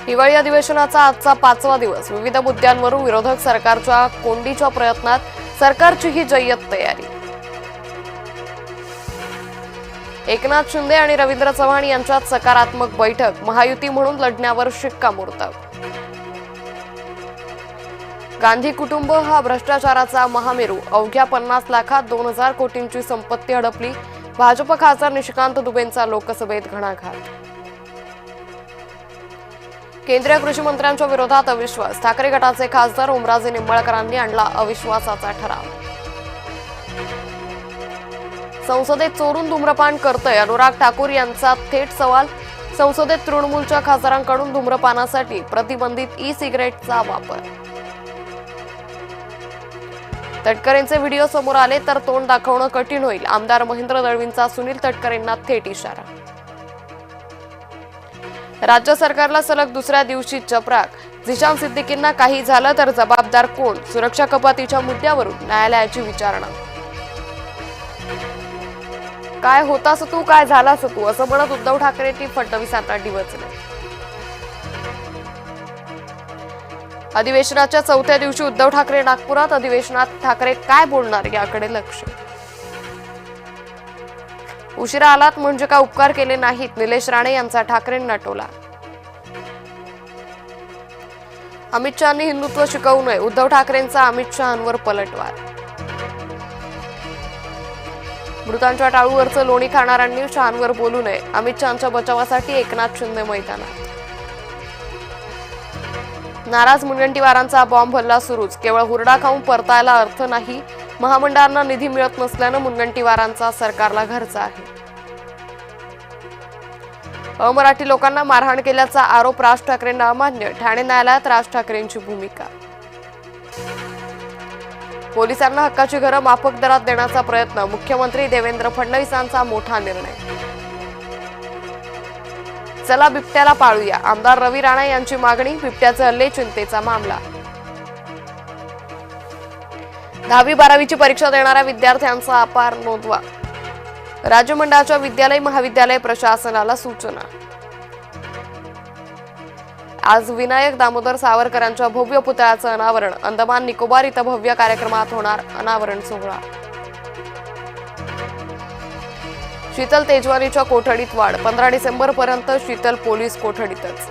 हिवाळी अधिवेशनाचा आजचा 5वा दिवस. विविध मुद्द्यांवरून विरोधक सरकारच्या कोंडीच्या प्रयत्नात. सरकारची ही जय्यत तयारी. एकनाथ शिंदे आणि रवींद्र चव्हाण यांच्यात सकारात्मक बैठक. महायुती म्हणून लढण्यावर शिक्कामोर्तब. गांधी कुटुंब हा भ्रष्टाचाराचा महामेरू. अवघ्या 50 लाखात 2000 कोटींची संपत्ती हडपली. भाजप खासदार निशिकांत दुबेंचा लोकसभेत घणाघात. केंद्रीय कृषी मंत्र्यांच्या विरोधात अविश्वास. ठाकरे गटाचे खासदार ओमराजे निंबाळकरांनी आणला अविश्वासाचा ठराव. संसदेत चोरून धूम्रपान करतोय अनुराग ठाकूर यांचा थेट सवाल. संसदेत तृणमूलच्या खासदारांकडून धूम्रपानासाठी प्रतिबंधित ई-सिगारेटचा वापर. तटकरेंचे व्हिडिओ समोर आले तर तोंड दाखवणं कठीण होईल. आमदार महेंद्र दळवींचा सुनील तटकरेंना थेट इशारा. राज्य सरकारला सलग दुसऱ्या दिवशी चपराक. झिशान सिद्दीकींना काही झालं तर जबाबदार कोण? सुरक्षा कपातीच्या मुद्द्यावरून न्यायालयाची विचारणा. काय होतास तू, काय झालास तू, असं म्हणत उद्धव ठाकरेंनी फडणवीसांना डिवचले. अधिवेशनाच्या 4थ्या दिवशी उद्धव ठाकरे नागपुरात. अधिवेशनात ठाकरे काय बोलणार याकडे लक्ष. उशिरा आलात म्हणजे का उपकार केले नाहीत? निलेश राणे यांचा ठाकरेंना टोला. अमित शहांनी हिंदुत्व शिकवू नये. उद्धव ठाकरेंचा अमित शहांवर पलटवार. मृतांच्या टाळूवरचं लोणी खाणाऱ्यांनी शहांवर बोलू नये. अमित शहांच्या बचावासाठी एकनाथ शिंदे मैदानात. नाराज मुनगंटीवारांचा बॉम्ब हल्ला सुरूच. केवळ हुरडा खाऊन परतायला अर्थ नाही. महामंडळांना निधी मिळत नसल्यानं मुनगंटीवारांचा सरकारला घरचा आहे. अमराठी लोकांना मारहाण केल्याचा आरोप राज ठाकरेंना अमान्य. ठाणे न्यायालयात राज ठाकरेंची भूमिका. पोलिसांना हक्काची घरं माफक दरात देण्याचा प्रयत्न. मुख्यमंत्री देवेंद्र फडणवीसांचा मोठा निर्णय. चला बिबट्याला पाळूया. आमदार रवी राणा यांची मागणी. बिबट्याचे हल्ले चिंतेचा मामला. 10वी-12वीची परीक्षा देणाऱ्या विद्यार्थ्यांचा अपार नोंदवा. राज्य मंडळाच्या विद्यालय महाविद्यालय प्रशासनाला सूचना. आज विनायक दामोदर सावरकरांच्या भव्य पुतळ्याचं अनावरण. अंदमान निकोबार इथं भव्य कार्यक्रमात होणार अनावरण सोहळा. शीतल तेजवानीच्या कोठडीत वाढ. 15 डिसेंबरपर्यंत शीतल पोलीस कोठडीतच.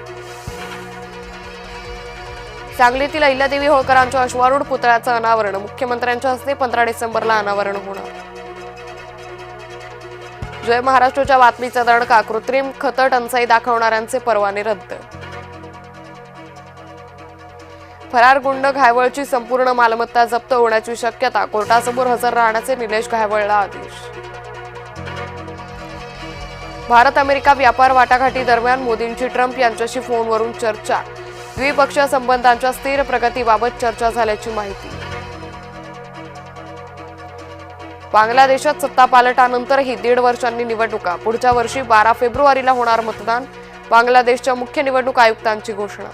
सांगलीतील अहिल्यादेवी होळकरांच्या अश्वारूढ पुतळ्याचं अनावरण. मुख्यमंत्र्यांच्या हस्ते 15 डिसेंबरला अनावरण होणार. जय महाराष्ट्राच्या बातमीचा दणका. कृत्रिम खतं टंचाई दाखवणाऱ्यांचे परवाने रद्द. फरार गुंड घायवळची संपूर्ण मालमत्ता जप्त होण्याची शक्यता. कोर्टासमोर हजर राहण्याचे निलेश घायवळला आदेश. भारत अमेरिका व्यापार वाटाघाटी दरम्यान मोदींची ट्रम्प यांच्याशी फोनवरून चर्चा. द्विपक्षीय संबंधांच्या स्थिर प्रगतीबाबत चर्चा झाल्याची माहिती. बांगलादेशात सत्तापालटानंतरही 1.5 वर्षांनी निवडणुका. पुढच्या वर्षी 12 फेब्रुवारीला होणार मतदान. बांगलादेशच्या मुख्य निवडणूक आयुक्तांची घोषणा.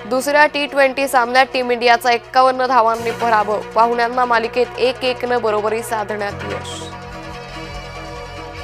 दुसऱ्या T20 सामन्यात टीम इंडियाचा 51 धावांनी पराभव. पाहुण्यांना मालिकेत 1-1 बरोबरी साधण्यात यश.